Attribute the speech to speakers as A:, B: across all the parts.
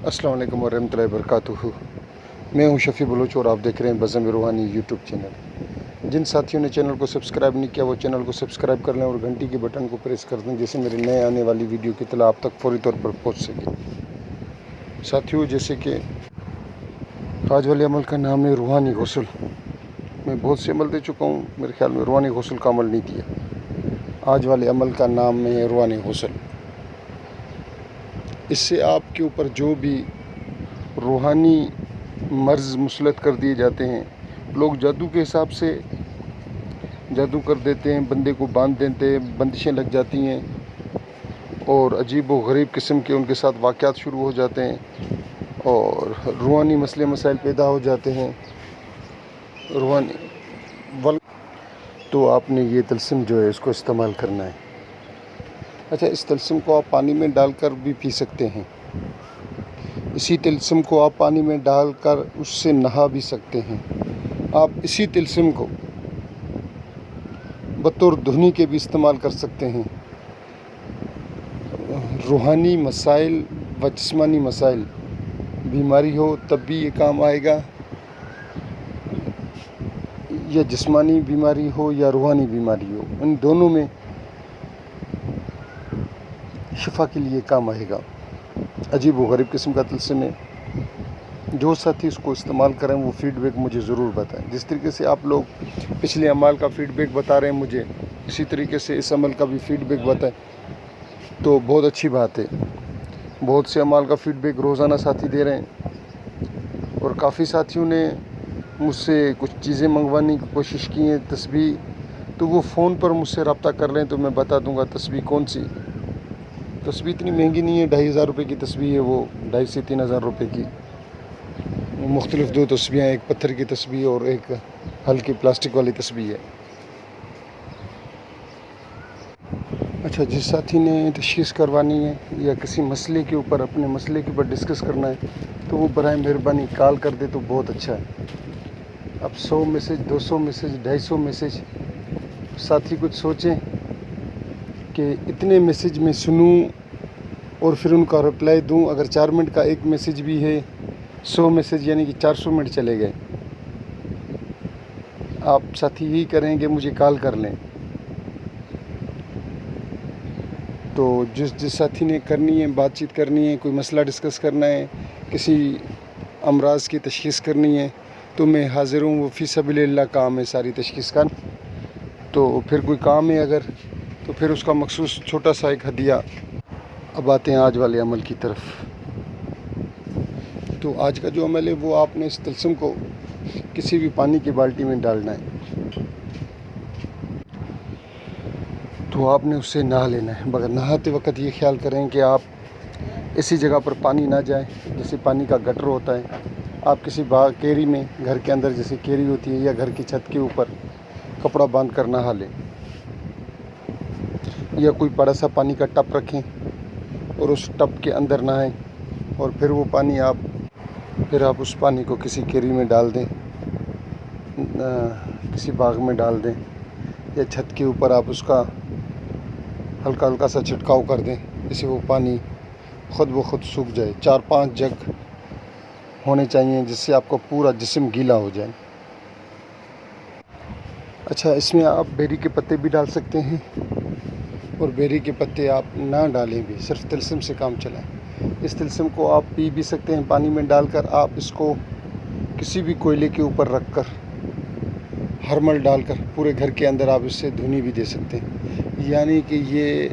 A: अस्सलाम वालेकुम वरहमतुल्लाहि वबरकातुहू। मैं हूं शफ़ी बलोच और आप देख रहे हैं बज़म रूहानी यूट्यूब चैनल। जिन साथियों ने चैनल को सब्सक्राइब नहीं किया वो चैनल को सब्सक्राइब कर लें और घंटी के बटन को प्रेस कर दें, जैसे मेरे नए आने वाली वीडियो की इत्तला आप तक फौरी तौर पर पहुंच सके। साथियों, जैसे कि आज वाले अमल का नाम है रूहानी गुस्ल। मैं बहुत से अमल दे चुका हूँ, मेरे ख्याल में रूहानी गुस्ल का अमल नहीं दिया। आज वाले अमल का नाम है रूहानी गुस्ल। इससे आपके ऊपर जो भी रूहानी मर्ज़ मुसलत कर दिए जाते हैं, लोग जादू के हिसाब से जादू कर देते हैं, बंदे को बांध देते हैं, बंदिशें लग जाती हैं और अजीब व गरीब किस्म के उनके साथ वाक़यात शुरू हो जाते हैं और रूहानी मसले मसाइल पैदा हो जाते हैं। रूहानी तो आपने ये तलस्म जो है इसको इस्तेमाल करना है। अच्छा, इस तलस्म को आप पानी में डालकर भी पी सकते हैं। इसी तिलस्म को आप पानी में डालकर उससे नहा भी सकते हैं। आप इसी तिलस्म को बतौर धुनी के भी इस्तेमाल कर सकते हैं। रूहानी मसाइल व जिस्मानी मसाइल बीमारी हो तब भी ये काम आएगा, या जिस्मानी बीमारी हो या रूहानी बीमारी हो, इन दोनों में शिफा के लिए काम आएगा। अजीब व गरीब किस्म का तिलस्म है। जो साथी इसको इस्तेमाल करें वो फ़ीडबैक मुझे ज़रूर बताएं। जिस तरीके से आप लोग पिछले अमाल का फ़ीडबैक बता रहे हैं मुझे, इसी तरीके से इस अमल का भी फ़ीडबैक बताएं तो बहुत अच्छी बात है। बहुत से अमाल का फ़ीडबैक रोज़ाना साथी दे रहे हैं और काफ़ी साथियों ने मुझसे कुछ चीज़ें मंगवाने की कोशिश की हैं, तस्बीह, तो वो फ़ोन पर मुझसे रब्ता कर लें तो मैं बता दूंगा तस्बीह कौन सी। तस्बीह इतनी महंगी नहीं है, 2,500 रुपये की तस्बीह है, वो 2,500 से 3,000 रुपये की। मुख्तलिफ दो तस्बीहें, एक पत्थर की तस्बीह और एक हल्की प्लास्टिक वाली तस्बीह है। अच्छा, जिस साथी ने तशख़ीस करवानी है या किसी मसले के ऊपर, अपने मसले के ऊपर डिस्कस करना है तो वो बराए मेहरबानी कॉल कर दे तो बहुत अच्छा है। अब 100 मैसेज, 200 मैसेज, 250 मैसेज, साथी कुछ सोचें कि इतने मैसेज में सुनूं और फिर उनका रिप्लाई दूं। अगर 4 मिनट का एक मैसेज भी है, 100 मैसेज यानी कि 400 मिनट चले गए। आप साथी यही करें कि मुझे कॉल कर लें। तो जिस साथी ने करनी है, बातचीत करनी है, कोई मसला डिस्कस करना है, किसी अमराज की तशख़ीस करनी है, तो मैं हाज़िर हूँ। वो फ़ी सबीलिल्लाह काम है सारी तशख़ीस का। तो फिर कोई काम है अगर, तो फिर उसका मखसूस छोटा सा एक हदिया। अब आते हैं आज वाले अमल की तरफ। तो आज का जो अमल है वो आपने इस तलस्म को किसी भी पानी की बाल्टी में डालना है। तो आपने उससे नहा लेना है, मगर नहाते वक्त ये ख्याल करें कि आप ऐसी जगह पर पानी ना जाए जैसे पानी का गटर होता है। आप किसी बाग केरी में, घर के अंदर जैसे केरी होती है, या घर की छत के ऊपर कपड़ा बांध कर नहा लें, या कोई बड़ा सा पानी का टब रखें और उस टब के अंदर नहाएं और फिर वो पानी फिर आप उस पानी को किसी केरी में डाल दें, किसी बाग में डाल दें, या छत के ऊपर आप उसका हल्का हल्का सा छिड़काव कर दें, जिससे वो पानी ख़ुद ब खुद सूख जाए। 4-5 जग होने चाहिए जिससे आपका पूरा जिस्म गीला हो जाए। अच्छा, इसमें आप बेरी के पत्ते भी डाल सकते हैं और बेरी के पत्ते आप ना डालें भी, सिर्फ तिलस्म से काम चलाएं। इस तिलस्म को आप पी भी सकते हैं पानी में डालकर। आप इसको किसी भी कोयले के ऊपर रख कर, हरमल डालकर पूरे घर के अंदर आप इससे धुनी भी दे सकते हैं। यानी कि ये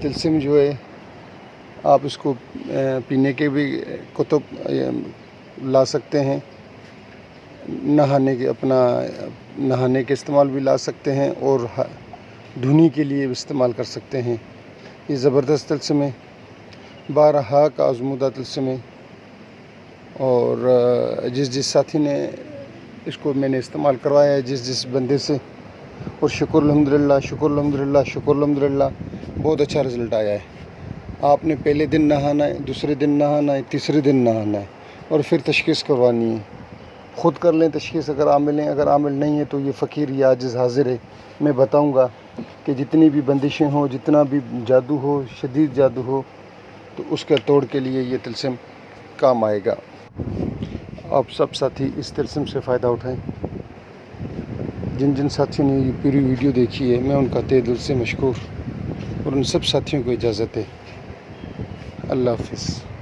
A: तिलस्म जो है आप इसको पीने के भी कुतुब ला सकते हैं, नहाने के इस्तेमाल भी ला सकते हैं और धुनी के लिए भी इस्तेमाल कर सकते हैं। ये ज़बरदस्त तिलस्म है, 12 का आज़मूदा तिलस्म है। और जिस साथी ने इसको मैंने इस्तेमाल करवाया है, जिस बंदे से, और शुक्र अल्हम्दुलिल्लाह, शुक्र अल्हम्दुलिल्लाह, शुक्र अल्हम्दुलिल्लाह, बहुत अच्छा रिज़ल्ट आया है। आपने पहले दिन नहाना है, दूसरे दिन नहाना है, तीसरे दिन नहाना है और फिर तशख़ीस करवानी है। ख़ुद कर लें तशख़ीस अगर आमिल हैं, अगर आमिल नहीं है तो ये फ़कीर या आजिज़ हाज़िर है। मैं बताऊँगा कि जितनी भी बंदिशें हों, जितना भी जादू हो, शदीद जादू हो, तो उसके तोड़ के लिए ये तिलस्म काम आएगा। आप सब साथी इस तिलस्म से फ़ायदा उठाएं। जिन जिन साथियों ने ये पूरी वीडियो देखी है मैं उनका तहे दिल से मशकूर, और उन सब साथियों को इजाज़त है। अल्लाह हाफ़िज़।